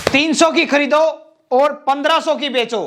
300 की खरीदो और 1500 की बेचो।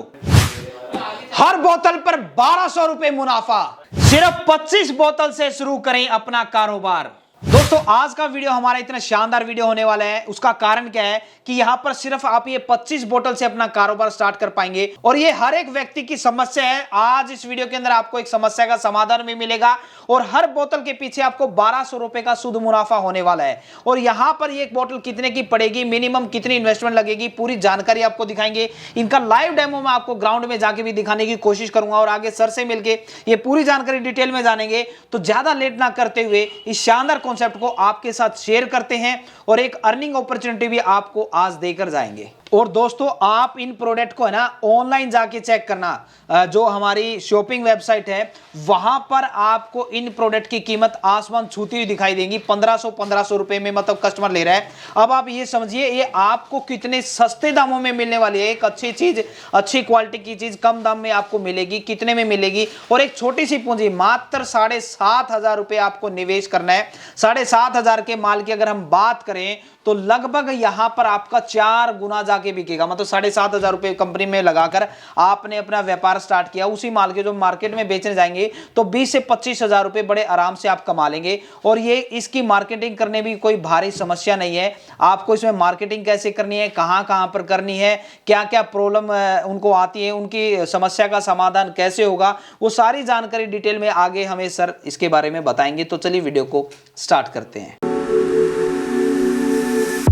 हर बोतल पर 1200 रुपए मुनाफा। सिर्फ 25 बोतल से शुरू करें अपना कारोबार। दोस्तों आज का वीडियो हमारा इतना शानदार वीडियो होने वाला है, उसका कारण क्या है कि यहां पर सिर्फ आप ये 25 बोतल से अपना कारोबार स्टार्ट कर पाएंगे और ये हर एक व्यक्ति की समस्या है। आज इस वीडियो के अंदर आपको एक समस्या का समाधान भी मिलेगा और हर बोतल के पीछे आपको 1200 रुपए का शुद्ध मुनाफा होने वाला है। और यहां पर एक बोतल कितने की पड़ेगी, मिनिमम कितनी इन्वेस्टमेंट लगेगी, पूरी जानकारी आपको दिखाएंगे। इनका लाइव डेमो मैं आपको ग्राउंड में जाके भी दिखाने की कोशिश करूंगा और आगे सर से मिलकर ये पूरी जानकारी डिटेल में जानेंगे। तो ज्यादा लेट ना करते हुए इस शानदार कॉन्सेप्ट को आपके साथ शेयर करते हैं और एक अर्निंग अपॉर्चुनिटी भी आपको आज देकर जाएंगे। और दोस्तों आप इन प्रोडक्ट को है ना ऑनलाइन जाके चेक करना, जो हमारी शॉपिंग वेबसाइट है वहां पर आपको इन प्रोडक्ट की कीमत आसमान छूती हुई दिखाई देगी। 1500 रुपए में मतलब कस्टमर ले रहा है। अब आप ये समझिए ये आपको कितने सस्ते दामों में मिलने वाली है। एक अच्छी चीज, अच्छी क्वालिटी की चीज कम दाम में आपको मिलेगी। कितने में मिलेगी? और एक छोटी सी पूंजी मात्र 7500 रुपए आपको निवेश करना है। 7500 के माल की अगर हम बात करें तो लगभग यहां पर आपका 4 गुना जाके बिकेगा। मतलब 7500 रुपए कंपनी में लगाकर आपने अपना व्यापार स्टार्ट किया, उसी माल के जो मार्केट में बेचने जाएंगे तो 20 से 25 रुपए बड़े आराम से आप कमा लेंगे। और ये इसकी मार्केटिंग करने भी कोई भारी समस्या नहीं है। आपको इसमें मार्केटिंग कैसे करनी है, कहां कहां पर करनी है, क्या क्या प्रॉब्लम उनको आती है, उनकी समस्या का समाधान कैसे होगा, वो सारी जानकारी डिटेल में आगे हमें सर इसके बारे में बताएंगे। तो चलिए वीडियो को स्टार्ट करते हैं।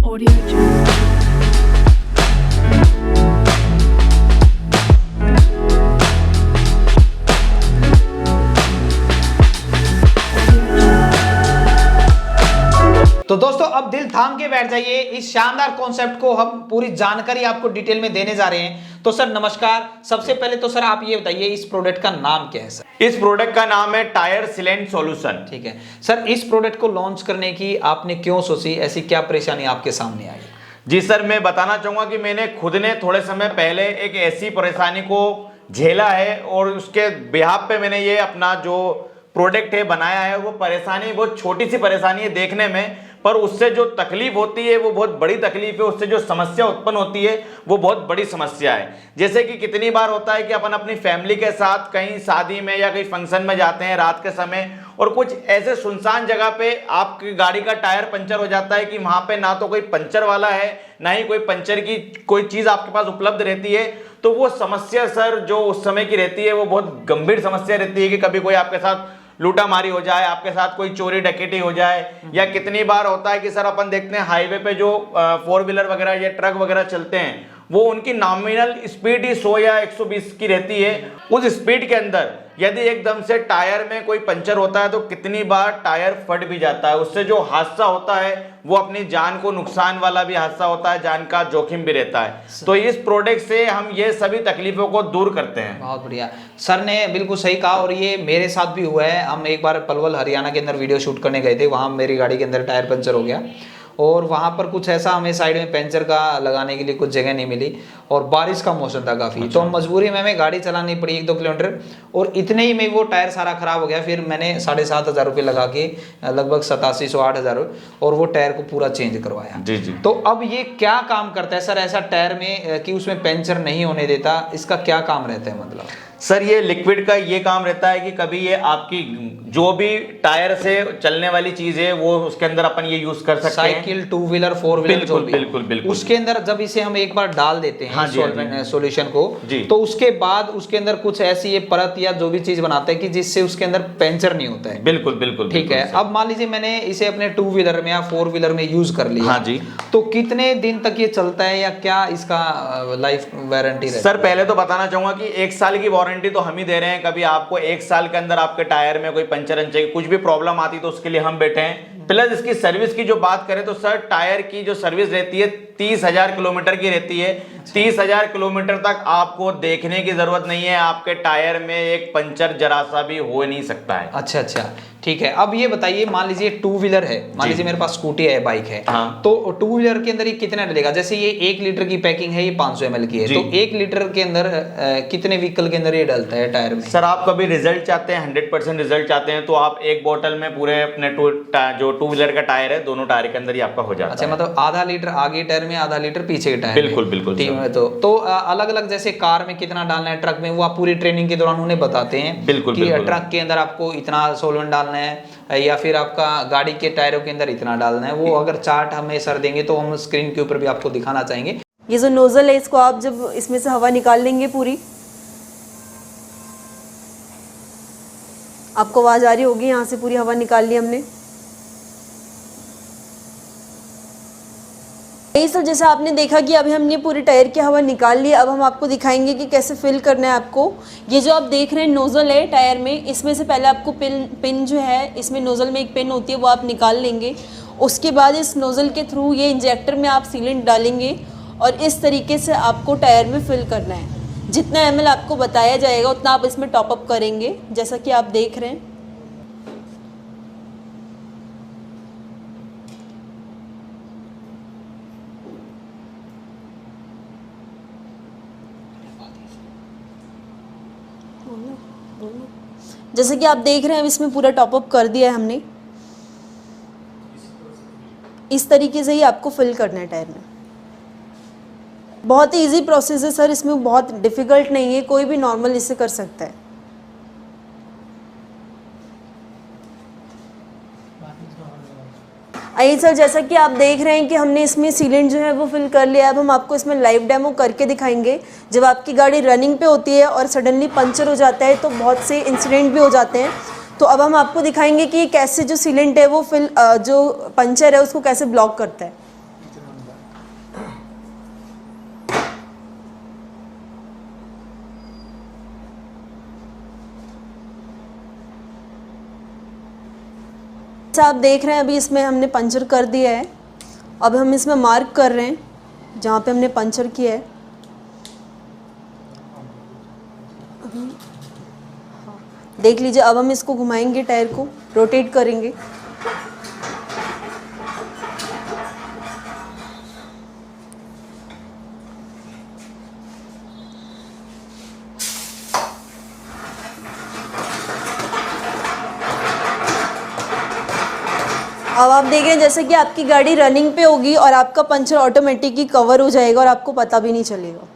Audio Jungle. तो दोस्तों अब दिल थाम के बैठ जाइए, इस शानदार कॉन्सेप्ट को हम पूरी जानकारी आपको डिटेल में देने जा रहे हैं। तो सर नमस्कार, सबसे पहले तो सर आप ये बताइए इस प्रोडक्ट का नाम क्या है सर? इस प्रोडक्ट का नाम है टायर सीलेंट सॉल्यूशन। ठीक है सर, इस प्रोडक्ट को लॉन्च करने की आपने क्यों सोची, ऐसी क्या परेशानी आपके सामने आई? जी सर, मैं बताना चाहूंगा कि मैंने खुद ने थोड़े समय पहले एक ऐसी परेशानी को झेला है और उसके बिहाफ पे मैंने ये अपना जो प्रोडक्ट है बनाया है। वो परेशानी बहुत छोटी सी परेशानी है देखने में, पर उससे जो तकलीफ होती है वो बहुत बड़ी तकलीफ है। उससे जो समस्या उत्पन्न होती है वो बहुत बड़ी समस्या है। जैसे कि कितनी बार होता है कि अपन अपनी फैमिली के साथ कहीं शादी में या कहीं फंक्शन में जाते हैं रात के समय, और कुछ ऐसे सुनसान जगह पे आपकी गाड़ी का टायर पंचर हो जाता है कि वहां पे ना तो कोई पंचर वाला है, ना ही कोई पंचर की कोई चीज आपके पास उपलब्ध रहती है। तो वो समस्या सर जो उस समय की रहती है वो बहुत गंभीर समस्या रहती है कि कभी कोई आपके साथ लूटामारी हो जाए, आपके साथ कोई चोरी डकैती हो जाए, या कितनी बार होता है कि सर अपन देखते हैं हाईवे पे जो 4 व्हीलर वगैरह या ट्रक वगैरह चलते हैं वो उनकी नॉमिनल स्पीड ही 100 या 120 की रहती है। उस स्पीड के अंदर यदि एकदम से टायर में कोई पंचर होता है तो कितनी बार टायर फट भी जाता है। उससे जो हादसा होता है वो अपनी जान को नुकसान वाला भी हादसा होता है, जान का जोखिम भी रहता है। तो इस प्रोडक्ट से हम ये सभी तकलीफों को दूर करते हैं। बहुत बढ़िया, सर ने बिल्कुल सही कहा और ये मेरे साथ भी हुआ है। हम एक बार पलवल हरियाणा के अंदर वीडियो शूट करने गए थे, वहाँ मेरी गाड़ी के अंदर टायर पंचर हो गया और वहाँ पर कुछ ऐसा हमें साइड में पंचर का लगाने के लिए कुछ जगह नहीं मिली और बारिश का मौसम था काफ़ी। तो मजबूरी में हमें गाड़ी चलानी पड़ी 1-2 किलोमीटर और इतने ही में वो टायर सारा खराब हो गया। फिर मैंने 7500 रुपये लगा के लगभग 8700-8000 और वो टायर को पूरा चेंज करवाया। जी जी। तो अब ये क्या काम करता है सर ऐसा टायर में कि उसमें पंचर नहीं होने देता, इसका क्या काम रहता है? मतलब सर ये लिक्विड का ये काम रहता है कि कभी ये आपकी जो भी टायर से चलने वाली चीज है वो उसके अंदर अपन ये यूज कर सकते हैं। साइकिल, 2 व्हीलर, 4 व्हीलर, जो भी बिल्कुल बिल्कुल उसके अंदर जब इसे हम एक बार डाल देते हैं सॉल्यूशन को जी, तो उसके बाद उसके अंदर कुछ ऐसी ये परत या जो भी चीज बनाते हैं कि जिससे उसके अंदर पंचर नहीं होता है। बिल्कुल बिल्कुल ठीक है। अब मान लीजिए मैंने इसे अपने 2 व्हीलर में या 4 व्हीलर में यूज कर लिया। हाँ जी। तो कितने दिन तक ये चलता है या क्या इसका लाइफ वारंटी रहती है? सर पहले तो बताना चाहूंगा कि 1 साल की वारंटी तो हम ही दे रहे हैं। कभी आपको 1 साल के अंदर आपके टायर में कोई पंचर कुछ भी प्रॉब्लम आती तो उसके लिए हम बैठे हैं। प्लस इसकी सर्विस की जो बात करें तो सर टायर की जो सर्विस रहती है 30,000 किलोमीटर की रहती है। 30,000 किलोमीटर तक आपको देखने की जरूरत नहीं है, आपके टायर में एक पंचर जरा सा भी हो नहीं सकता है। अच्छा अच्छा, ठीक है। अब ये बताइए, मान लीजिए 2 व्हीलर है, मान लीजिए मेरे पास स्कूटी है, बाइक है, हाँ। तो 2 व्हीलर के अंदर ये कितना डलेगा? जैसे ये 1 लीटर की पैकिंग है, ये 500 ml की है, तो 1 लीटर के अंदर कितने व्हीकल के अंदर ये डलता है टायर में? सर आप कभी रिजल्ट चाहते हैं, 100% रिजल्ट चाहते हैं, तो आप एक बोतल में पूरे अपने जो 2 व्हीलर का टायर है दोनों टायर के अंदर ही आपका हो जाता है। अच्छा, मतलब आधा लीटर आगे टायर में, आधा लीटर पीछे के टायर बिल्कुल में। बिल्कुल ठीक है। तो अलग अलग जैसे कार में कितना डालना है, ट्रक में, वो आप पूरी ट्रेनिंग के दौरान उन्हें बताते हैं बिल्कुल कि बिल्कुल। ट्रक के अंदर आपको इतना सोलवेंट डालना है या फिर आपका गाड़ी के टायरों के अंदर इतना डालना है। वो अगर चार्ट हमें सर देंगे तो हम स्क्रीन के ऊपर भी आपको दिखाना चाहेंगे। ये जो नोजल है इसको आप जब इसमें से हवा निकाल लेंगे पूरी, आपको आवाज आ रही होगी, यहाँ से पूरी हवा निकाल ली हमने। यही सब जैसा आपने देखा कि अभी हमने पूरे टायर की हवा निकाल ली। अब हम आपको दिखाएंगे कि कैसे फिल करना है आपको। ये जो आप देख रहे हैं नोजल है टायर में, इसमें से पहले आपको पिन जो है, इसमें नोजल में एक पिन होती है, वो आप निकाल लेंगे। उसके बाद इस नोजल के थ्रू ये इंजेक्टर में आप सीलेंट डालेंगे और इस तरीके से आपको टायर में फिल करना है। जितना ml आपको बताया जाएगा उतना आप इसमें टॉप अप करेंगे, जैसा कि आप देख रहे हैं। जैसे कि आप देख रहे हैं, इसमें पूरा टॉप अप कर दिया है हमने। इस तरीके से ही आपको फिल करना है टायर में। बहुत ही इजी प्रोसेस है सर, इसमें बहुत डिफ़िकल्ट नहीं है, कोई भी नॉर्मल इसे कर सकता है। आइए सर, जैसा कि आप देख रहे हैं कि हमने इसमें सीलेंट जो है वो फिल कर लिया है। अब हम आपको इसमें लाइव डेमो करके दिखाएंगे। जब आपकी गाड़ी रनिंग पे होती है और सडनली पंचर हो जाता है तो बहुत से इंसिडेंट भी हो जाते हैं। तो अब हम आपको दिखाएंगे कि कैसे जो सीलेंट है वो जो पंचर है उसको कैसे ब्लॉक करता है। आप देख रहे हैं अभी इसमें हमने पंचर कर दिया है। अब हम इसमें मार्क कर रहे हैं जहाँ पे हमने पंचर किया है। देख लीजिए, अब हम इसको घुमाएंगे, टायर को रोटेट करेंगे। अब आप देख रहे हैं जैसे कि आपकी गाड़ी रनिंग पे होगी और आपका पंचर ऑटोमेटिकली कवर हो जाएगा और आपको पता भी नहीं चलेगा।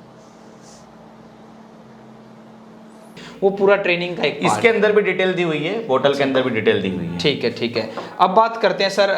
वो पूरा ट्रेनिंग का एक part इसके अंदर भी डिटेल दी हुई है, बोतल के अंदर भी डिटेल दी हुई है। ठीक है, ठीक है। अब बात करते हैं सर,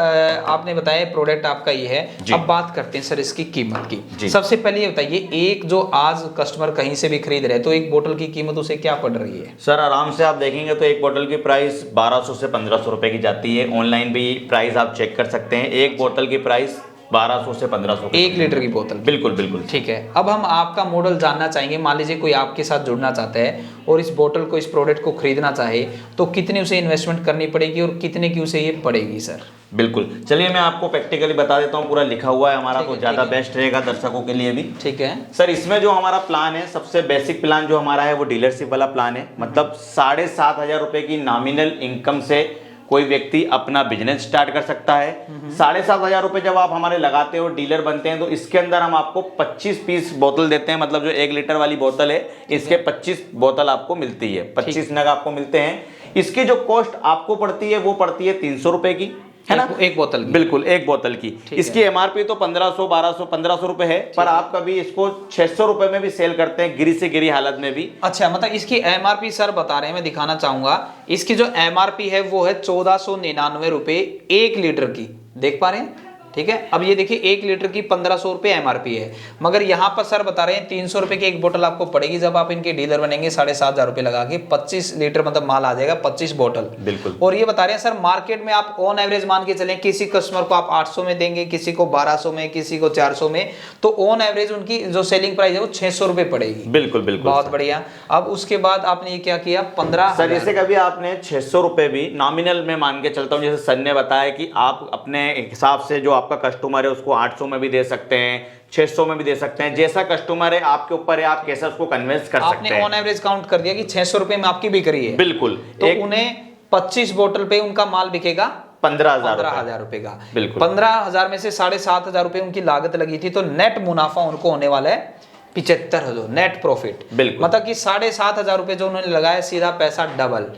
आपने बताया प्रोडक्ट आपका ये है। अब बात करते हैं सर इसकी कीमत की। सबसे पहले ये बताइए, एक जो आज कस्टमर कहीं से भी खरीद रहे हैं तो एक बोतल की कीमत उसे क्या पड़ रही है? सर आराम से आप देखेंगे तो एक बोतल की प्राइस 1200 से 1500 रुपए की जाती है। ऑनलाइन भी प्राइस आप चेक कर सकते हैं। एक बोतल की प्राइस 1200 से 1500, 1 लीटर की बोतल। बिल्कुल बिल्कुल। ठीक है। अब हम आपका मॉडल जानना चाहेंगे। मान लीजिए कोई आपके साथ जुड़ना चाहता है और इस बोतल को, इस प्रोडक्ट को खरीदना चाहे तो कितने उसे इन्वेस्टमेंट करनी पड़ेगी और कितने की उसे ये पड़ेगी सर? बिल्कुल, चलिए मैं आपको प्रैक्टिकली बता देता हूँ। पूरा लिखा हुआ है हमारा, तो ज़्यादा बेस्ट रहेगा दर्शकों के लिए भी। ठीक है सर, इसमें जो हमारा प्लान है, सबसे बेसिक प्लान जो हमारा है वो डीलरशिप वाला प्लान है। मतलब 7,500 रुपए की नॉमिनल इनकम से कोई व्यक्ति अपना बिजनेस स्टार्ट कर सकता है। 7,500 रुपए जब आप हमारे लगाते हो, डीलर बनते हैं, तो इसके अंदर हम आपको 25 पीस बोतल देते हैं। मतलब जो 1 लीटर वाली बोतल है, इसके 25 बोतल आपको मिलती है, 25 नग आपको मिलते हैं। इसकी जो कॉस्ट आपको पड़ती है वो पड़ती है 300 रुपए की, है ना, एक बोतल की। बिल्कुल, एक बोतल की। इसकी एमआरपी तो 1500, 1200, 1500 रुपए है, पर आप कभी इसको 600 रुपए में भी सेल करते हैं, गिरी से गिरी हालत में भी। अच्छा, मतलब इसकी एमआरपी सर बता रहे हैं, मैं दिखाना चाहूंगा। इसकी जो एमआरपी है वो है 1499 रुपए 1 लीटर की, देख पा रहे हैं? ठीक है। अब ये देखिए 1 लीटर की 1500 रुपए एमआरपी है, मगर यहाँ पर सर बता रहे हैं 300 रुपए की एक बोतल आपको पड़ेगी। जब आप इनके डीलर बनेंगे 7,500 रुपए लगा के 25 लीटर मतलब माल आ जाएगा, 25 बोतल। बिल्कुल। और ये बता रहे हैं सर, मार्केट में आप ऑन एवरेज मान के चलें, किसी कस्टमर को आप 800 में देंगे, किसी को 1200 में, किसी को 400 में, तो ऑन एवरेज उनकी जो सेलिंग प्राइस है वो 600 रुपए पड़ेगी। बिल्कुल बिल्कुल, बहुत बढ़िया। अब उसके बाद आपने ये क्या किया, 15 सर, जैसे कभी आपने 600 रुपए भी नॉमिनल में मान के चलता हूँ, जैसे सर ने बताया कि आप अपने हिसाब से जो आपका कस्टमर है उसको 800 में भी दे सकते हैं, 600 में भी दे सकते हैं। जैसा कस्टमर है आपके ऊपर है, आप कैसे उसको कन्विंस कर सकते हैं। आपने ऑन एवरेज काउंट कर दिया कि 600 रुपए में आपकी बिक रही है। बिल्कुल। तो उन्हें 25 बोतल पे उनका माल बिकेगा 15,000 रुपए का। बिल्कुल। 15,000 में से 7,500 रुपए उनकी लागत लगी थी, तो नेट मुनाफा उनको होने वाला है 75,000 नेट प्रॉफिट। बिल्कुल। मतलब कि 7,500 रुपए जो उन्होंने लगाया, सीधा पैसा डबल।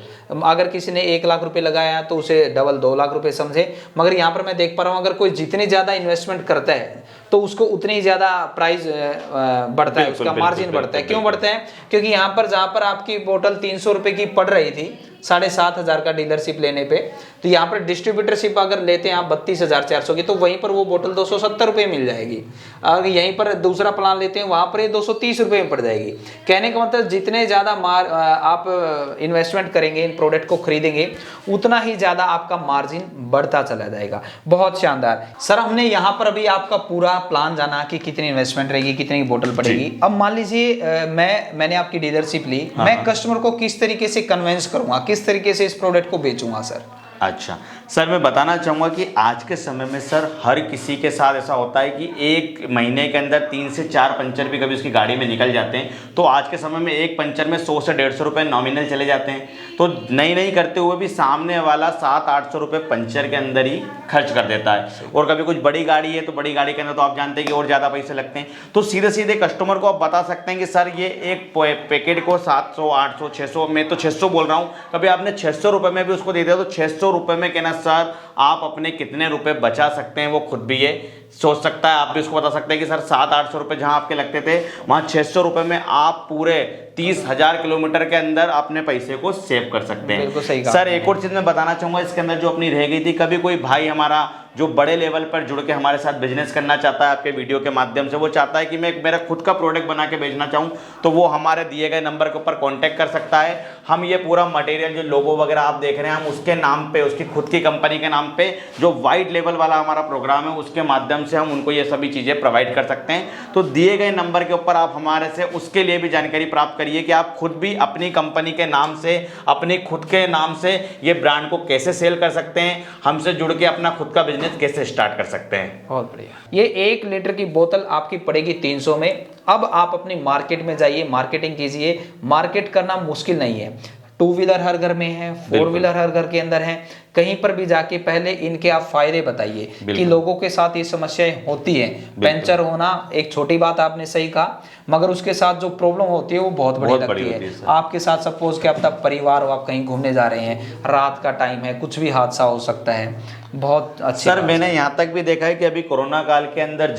अगर किसी ने 1 लाख रुपए लगाया तो उसे डबल 2 लाख रुपए समझे। मगर यहाँ पर मैं देख पा रहा हूँ, अगर कोई जितनी ज्यादा इन्वेस्टमेंट करता है तो उसको उतनी ही ज्यादा प्राइस बढ़ता है, उसका मार्जिन बढ़ता है। क्यों बढ़ता है? क्योंकि यहाँ पर जहाँ पर आपकी बोतल 300 रुपए की पड़ रही थी 7,500 का डीलरशिप लेने पे, तो यहाँ पर डिस्ट्रीब्यूटरशिप अगर लेते हैं आप 32,400 की, तो वहीं पर वो बोतल 270 रुपये मिल जाएगी। अगर यहीं पर दूसरा प्लान लेते हैं वहाँ पर ये 230 रुपये में पड़ जाएगी। कहने का मतलब जितने ज़्यादा आप इन्वेस्टमेंट करेंगे, इन प्रोडक्ट को खरीदेंगे, उतना ही ज़्यादा आपका मार्जिन बढ़ता चला जाएगा। बहुत शानदार सर, हमने यहाँ पर अभी आपका पूरा प्लान जाना कि कितनी इन्वेस्टमेंट रहेगी, कितनी बोतल पड़ेगी। अब मान लीजिए मैंने आपकी डीलरशिप ली, मैं कस्टमर को किस तरीके से कन्विंस करूंगा, किस तरीके से इस प्रोडक्ट को बेचूंगा सर? अच्छा सर, मैं बताना चाहूँगा कि आज के समय में सर हर किसी के साथ ऐसा होता है कि एक महीने के अंदर 3 से 4 पंचर भी कभी उसकी गाड़ी में निकल जाते हैं। तो आज के समय में एक पंचर में 100 से 150 रुपये नॉमिनल चले जाते हैं। तो नहीं करते हुए भी सामने वाला 700-800 रुपये पंचर के अंदर ही खर्च कर देता है। और कभी कुछ बड़ी गाड़ी है तो बड़ी गाड़ी के अंदर तो आप जानते हैं कि और ज़्यादा पैसे लगते हैं। तो सीधे सीधे कस्टमर को आप बता सकते हैं कि सर ये एक पैकेट को 700, 800, 600, मैं तो 600 बोल रहा हूँ, कभी आपने 600 रुपये में भी उसको दे दिया तो 600 रुपये में कहना सर आप अपने कितने रुपए बचा सकते हैं, वो खुद भी ये सोच सकता है। आप भी उसको बता सकते हैं कि सर 700-800 रुपये जहां आपके लगते थे, वहां 600 रुपये में आप पूरे 30,000 किलोमीटर के अंदर अपने पैसे को सेव कर सकते हैं। बिल्कुल सही कहा। सर एक और चीज़ मैं बताना चाहूँगा इसके अंदर जो अपनी रह गई थी, कभी कोई भाई हमारा जो बड़े लेवल पर जुड़ के हमारे साथ बिजनेस करना चाहता है आपके वीडियो के माध्यम से, वो चाहता है कि मैं मेरा खुद का प्रोडक्ट बना के बेचना चाहूँ, तो वो हमारे दिए गए नंबर के ऊपर कॉन्टैक्ट कर सकता है। हम ये पूरा मटेरियल जो लोगो वगैरह आप देख रहे हैं, हम उसके नाम पे, उसकी खुद की कंपनी के नाम पे जो वाइड लेवल वाला हमारा प्रोग्राम है, उसके माध्यम से हम उनको ये सभी चीज़ें प्रोवाइड कर सकते हैं। तो दिए गए नंबर के ऊपर आप हमारे से उसके लिए भी जानकारी प्राप्त करिए कि आप खुद भी अपनी कंपनी के नाम से, अपने खुद के नाम से ये ब्रांड को कैसे सेल कर सकते हैं, हमसे जुड़ के अपना खुद का बिजनेस कैसे स्टार्ट कर सकते हैं। बहुत बढ़िया। ये 1 लीटर की बोतल आपकी पड़ेगी 300 में। अब आप अपनी मार्केट में जाइए, मार्केटिंग कीजिए। मार्केट करना मुश्किल नहीं है। 2 व्हीलर हर घर में है, 4 व्हीलर हर घर के अंदर है। कहीं पर भी जाके पहले इनके आप फायदे बताइए कि लोगों के साथ ये समस्याएं होती हैं। पंचर होना एक छोटी बात आपने सही कहा, मगर उसके साथ जो प्रॉब्लम होती है वो बहुत बड़ी लगती है। आपके साथ सपोज कि आपका परिवार हो, आप कहीं घूमने जा रहे हैं, रात का टाइम है, कुछ भी हादसा हो सकता है। बहुत अच्छी सर मैंने यहाँ तक भी देखा है कि अभी कोरोना काल के अंदर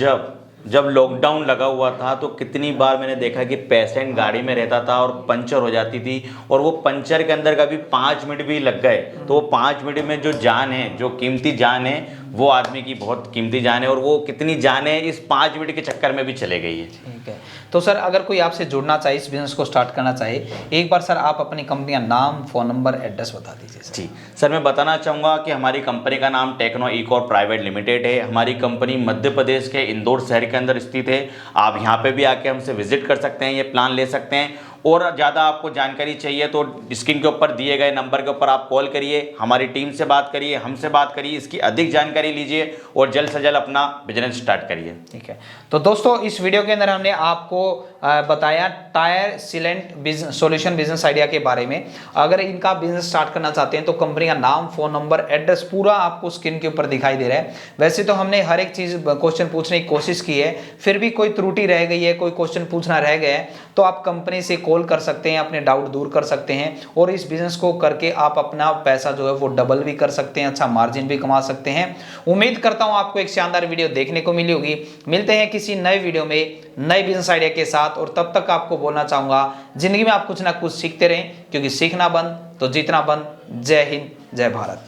जब लॉकडाउन लगा हुआ था, तो कितनी बार मैंने देखा कि पेशेंट गाड़ी में रहता था और पंचर हो जाती थी, और वो पंचर के अंदर कभी 5 मिनट भी लग गए तो वो 5 मिनट में जो जान है, जो कीमती जान है, वो आदमी की बहुत कीमती जान है, और वो कितनी जाने इस 5 मिनट के चक्कर में भी चले गई है। ठीक है। तो सर अगर कोई आपसे जुड़ना चाहे, इस बिजनेस को स्टार्ट करना चाहे, एक बार सर आप अपनी कंपनी का नाम, फ़ोन नंबर, एड्रेस बता दीजिए सर। जी सर, मैं बताना चाहूँगा कि हमारी कंपनी का नाम टेक्नो ई-कॉर्प प्राइवेट लिमिटेड है। हमारी कंपनी मध्य प्रदेश के इंदौर शहर के अंदर स्थित है। आप यहाँ पे भी आके हमसे विजिट कर सकते हैं, ये प्लान ले सकते हैं। और ज़्यादा आपको जानकारी चाहिए तो स्क्रीन के ऊपर दिए गए नंबर के ऊपर आप कॉल करिए, हमारी टीम से बात करिए, हमसे बात करिए, इसकी अधिक जानकारी लीजिए और जल्द से जल्द अपना बिजनेस स्टार्ट करिए। ठीक है। तो दोस्तों इस वीडियो के अंदर हमने आपको बताया tyre sealant solution business idea के बारे में। अगर इनका बिजनेस स्टार्ट करना चाहते हैं तो कंपनी का नाम, फ़ोन नंबर, एड्रेस पूरा आपको स्क्रीन के ऊपर दिखाई दे रहा है। वैसे तो हमने हर एक चीज़ क्वेश्चन पूछने की कोशिश की है, फिर भी कोई त्रुटि रह गई है, कोई क्वेश्चन पूछना रह गया है, तो आप कंपनी से कॉल कर सकते हैं, अपने डाउट दूर कर सकते हैं, और इस बिजनेस को करके आप अपना पैसा जो है वो डबल भी कर सकते हैं, अच्छा मार्जिन भी कमा सकते हैं। उम्मीद करता हूं आपको एक शानदार वीडियो देखने को मिली होगी। मिलते हैं किसी नए वीडियो में नए बिजनेस आइडिया के साथ, और तब तक आपको बोलना चाहूंगा जिंदगी में आप कुछ ना कुछ सीखते रहें, क्योंकि सीखना बंद तो जीतना बंद। जय हिंद, जय भारत।